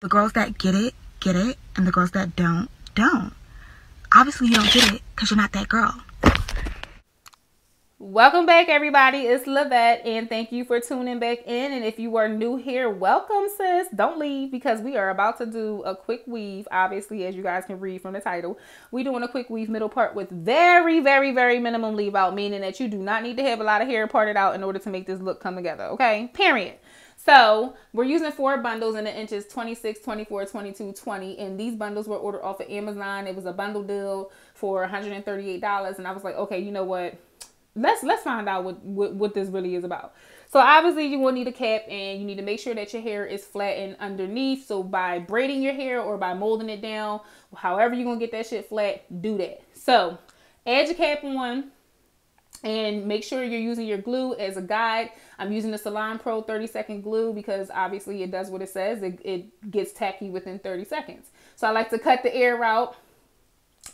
The girls that get it, and the girls that don't. Obviously, you don't get it because you're not that girl. Welcome back, everybody. It's Lavette, and thank you for tuning back in. And if you are new here, welcome, sis. Don't leave because we are about to do a quick weave. Obviously, as you guys can read from the title, we're doing a quick weave middle part with very, very, very minimum leave out, meaning that you do not need to have a lot of hair parted out in order to make this look come together, okay? Period. So we're using 4 bundles in the inches 26, 24, 22, 20. And these bundles were ordered off of Amazon. It was a bundle deal for $138. And I was like, okay, you know what? Let's find out what this really is about. So obviously you will need a cap, and you need to make sure that your hair is flattened underneath. So by braiding your hair or by molding it down, however you're going to get that shit flat, do that. So add your cap on. And make sure you're using your glue as a guide. I'm using the Salon Pro 30-second glue because obviously it does what it says. It gets tacky within 30 seconds. So I like to cut the air out.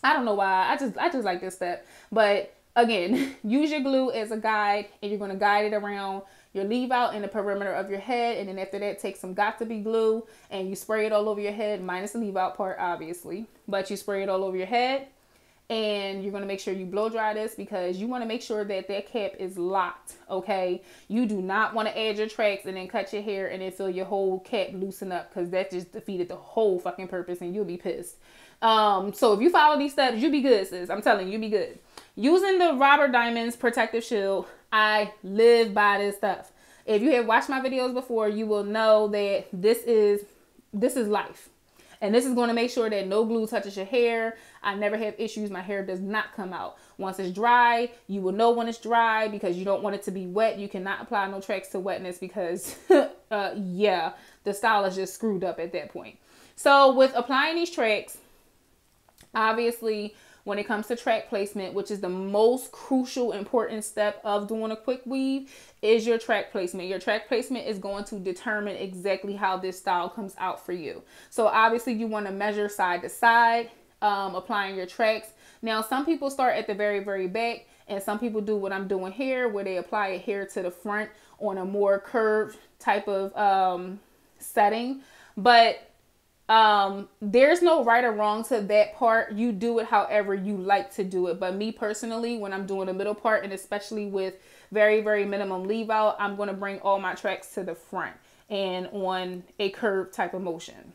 I don't know why. I just like this step. But again, use your glue as a guide, and you're going to guide it around your leave out in the perimeter of your head. And then after that, take some got-to-be glue and you spray it all over your head, minus the leave out part, obviously. But you spray it all over your head. And you're going to make sure you blow dry this because you want to make sure that that cap is locked, okay? You do not want to add your tracks and then cut your hair and then feel your whole cap loosen up, because that just defeated the whole fucking purpose and you'll be pissed. So if you follow these steps, you'll be good, sis. I'm telling you, you'll be good. Using the Robert Diamond's protective shield, I live by this stuff. If you have watched my videos before, you will know that this is life. And this is going to make sure that no glue touches your hair. I never have issues. My hair does not come out. Once it's dry, you will know when it's dry because you don't want it to be wet. You cannot apply no tracks to wetness because, yeah, the style is just screwed up at that point. So with applying these tracks, obviously, when it comes to track placement, which is the most crucial, important step of doing a quick weave, is your track placement. Your track placement is going to determine exactly how this style comes out for you. So obviously you want to measure side to side, applying your tracks. Now, some people start at the very, very back, and some people do what I'm doing here, where they apply it here to the front on a more curved type of setting. But there's no right or wrong to that part. You do it however you like to do it. But me personally, when I'm doing the middle part, and especially with very, very minimum leave out, I'm going to bring all my tracks to the front and on a curved type of motion.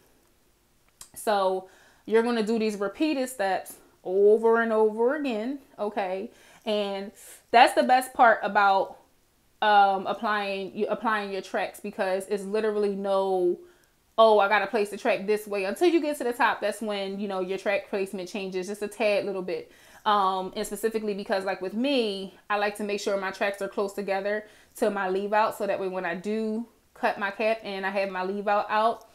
So you're going to do these repeated steps over and over again. Okay. And that's the best part about applying your tracks, because it's literally no, oh, I got to place the track this way. Until you get to the top, that's when, you know, your track placement changes just a tad little bit. And specifically because, like with me, I like to make sure my tracks are close together to my leave out, so that way when I do cut my cap and I have my leave out,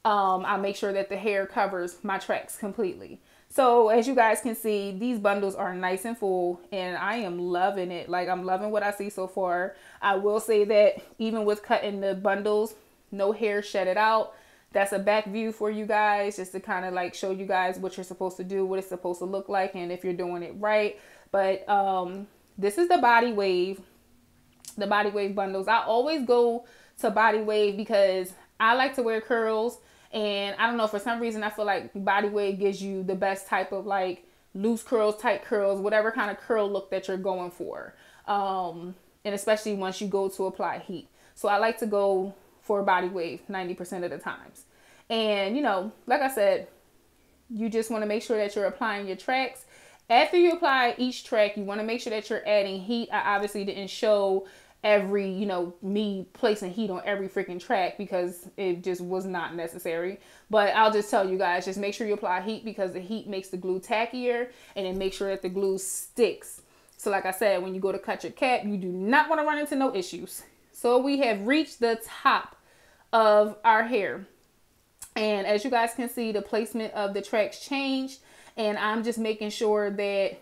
I make sure that the hair covers my tracks completely. So as you guys can see, these bundles are nice and full, and I am loving it. Like, I'm loving what I see so far. I will say that even with cutting the bundles, no hair shedded out. That's a back view for you guys, just to kind of like show you guys what you're supposed to do, what it's supposed to look like, and if you're doing it right. But this is the body wave bundles. I always go to body wave because I like to wear curls, and I don't know, for some reason I feel like body wave gives you the best type of like loose curls, tight curls, whatever kind of curl look that you're going for, and especially once you go to apply heat. So I like to go for body wave 90% of the times. And, you know, like I said, you just want to make sure that you're applying your tracks. After you apply each track, you want to make sure that you're adding heat. I obviously didn't show every, you know, me placing heat on every freaking track because it just was not necessary. But I'll just tell you guys, just make sure you apply heat, because the heat makes the glue tackier, and it makes sure that the glue sticks. So like I said, when you go to cut your cap, you do not want to run into no issues. So we have reached the top of our hair, and as you guys can see, the placement of the tracks changed, and I'm just making sure that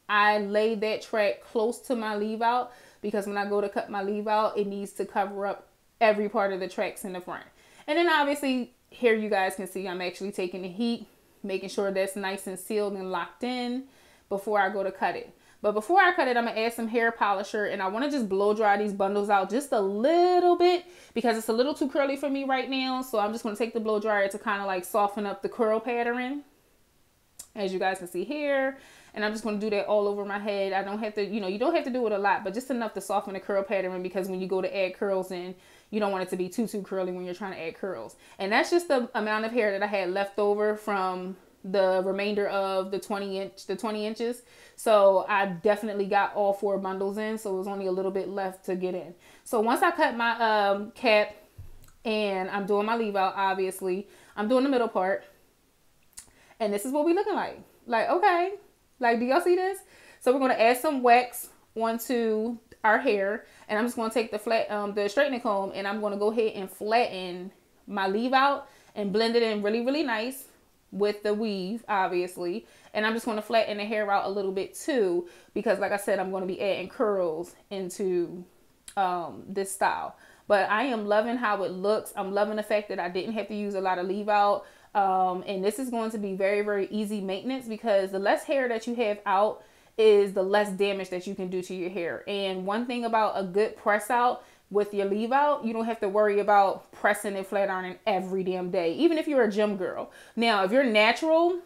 I lay that track close to my leave out, because when I go to cut my leave out, it needs to cover up every part of the tracks in the front. And then obviously here you guys can see I'm actually taking the heat, making sure that's nice and sealed and locked in before I go to cut it. But before I cut it, I'm going to add some hair polisher, and I want to just blow dry these bundles out just a little bit because it's a little too curly for me right now. So I'm just going to take the blow dryer to kind of like soften up the curl pattern, as you guys can see here. And I'm just going to do that all over my head. I don't have to, you know, you don't have to do it a lot, but just enough to soften the curl pattern, because when you go to add curls in, you don't want it to be too curly when you're trying to add curls. And that's just the amount of hair that I had left over from the remainder of the 20 inches. So I definitely got all 4 bundles in. So it was only a little bit left to get in. So once I cut my cap and I'm doing my leave out, obviously, I'm doing the middle part. And this is what we looking like. Like, okay. Like, do y'all see this? So we're going to add some wax onto our hair. And I'm just going to take the straightening comb, and I'm going to go ahead and flatten my leave out and blend it in really, really nice with the weave, obviously. And I'm just going to flatten the hair out a little bit too, because like I said, I'm going to be adding curls into this style. But I am loving how it looks. I'm loving the fact that I didn't have to use a lot of leave out. And this is going to be very, very easy maintenance, because the less hair that you have out is the less damage that you can do to your hair. And one thing about a good press out with your leave out, you don't have to worry about pressing and flat ironing every damn day, even if you're a gym girl. Now, if you're natural,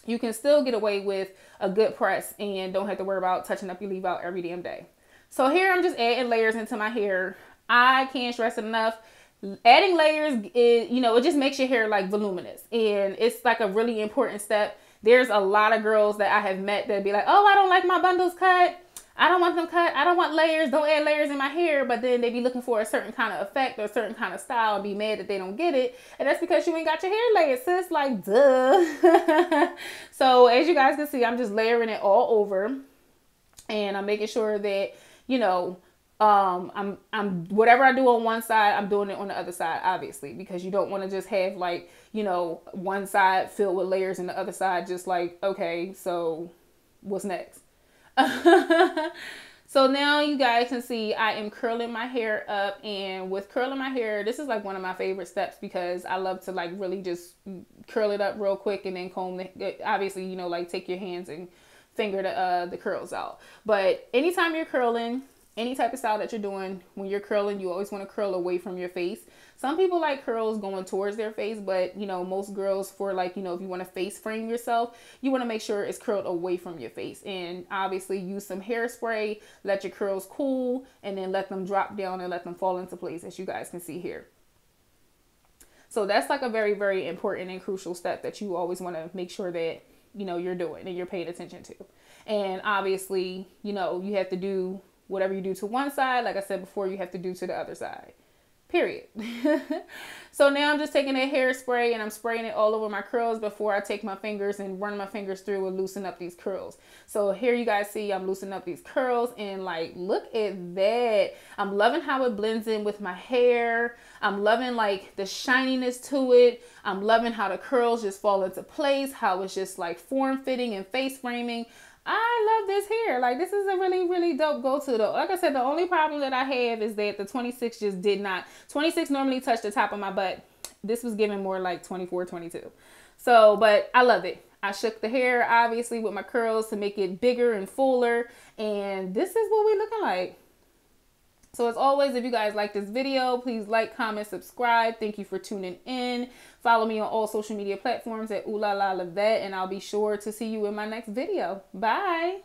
you can still get away with a good press and don't have to worry about touching up your leave out every damn day. So here I'm just adding layers into my hair. I can't stress it enough. Adding layers is, you know, it just makes your hair like voluminous, and it's like a really important step. There's a lot of girls that I have met that be like, oh, I don't like my bundles cut. I don't want them cut. I don't want layers. Don't add layers in my hair. But then they be looking for a certain kind of effect or a certain kind of style and be mad that they don't get it. And that's because you ain't got your hair layered, sis. Like, duh. So as you guys can see, I'm just layering it all over. And I'm making sure that, you know, I'm whatever I do on one side, I'm doing it on the other side, obviously, because you don't want to just have like, you know, one side filled with layers and the other side just like, okay, so what's next? So now you guys can see I am curling my hair up, and with curling my hair, this is like one of my favorite steps, because I love to like really just curl it up real quick and then comb it. Obviously, you know, like take your hands and finger the curls out. But anytime you're curling, any type of style that you're doing, when you're curling, you always want to curl away from your face. Some people like curls going towards their face, but you know, most girls, for like, you know, if you want to face frame yourself, you want to make sure it's curled away from your face. And obviously use some hairspray, let your curls cool, and then let them drop down and let them fall into place, as you guys can see here. So that's like a very, very important and crucial step that you always want to make sure that, you know, you're doing and you're paying attention to. And obviously, you know, you have to do whatever you do to one side, like I said before, you have to do to the other side, period. So now I'm just taking a hairspray and I'm spraying it all over my curls before I take my fingers and run my fingers through and loosen up these curls. So here you guys see I'm loosening up these curls, and like, look at that. I'm loving how it blends in with my hair. I'm loving like the shininess to it. I'm loving how the curls just fall into place, how it's just like form fitting and face framing. I love this hair. Like, this is a really, really dope go-to though. Like I said, the only problem that I have is that the 26 just did not. 26 normally touched the top of my butt. This was giving more like 24, 22. So, but I love it. I shook the hair, obviously, with my curls to make it bigger and fuller. And this is what we looking like. So as always, if you guys like this video, please like, comment, subscribe. Thank you for tuning in. Follow me on all social media platforms at ooh la la Lavette, and I'll be sure to see you in my next video. Bye.